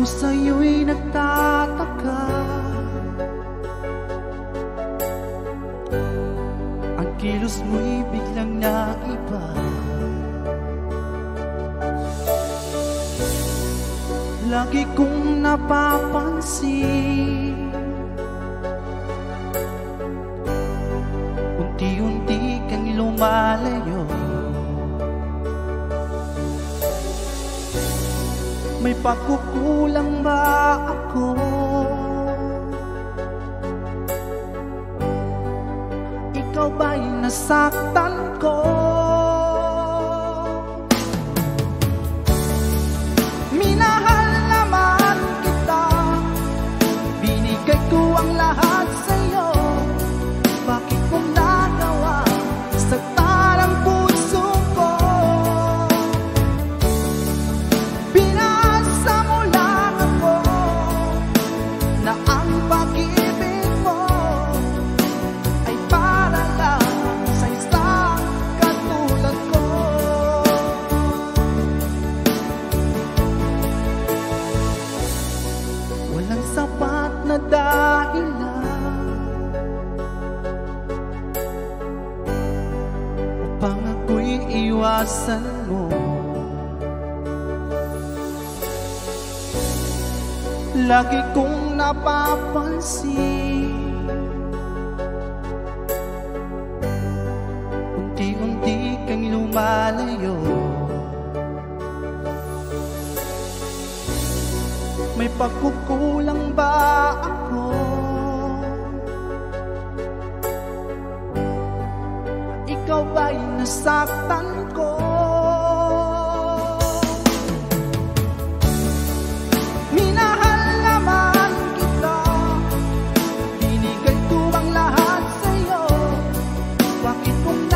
sa'yo'y nagtataka. Ang kilos mo'y biglang naiba. Lagi kong napapansin, unti-unti kang lumalayo. May pagkukulang ba ako? Ikaw ba'y nasaktan ko? Minahal naman kita, binigay ko ang lahat sa'yo. Bakit kong nagawa saktan ang puso ko? Pinasa mo lang ako na ang pag-ibig mo ay para lang sa isang katulad ko. Walang sapat na dahilan upang ako'y iwasan mo. Lagi kong napapansin, unti-unti kang lumalayo. May pagkukulang ba ako? Ikaw ba'y nasaktan ko? Minahal naman kita, binigay ko ang lahat sa'yo. Bakit kung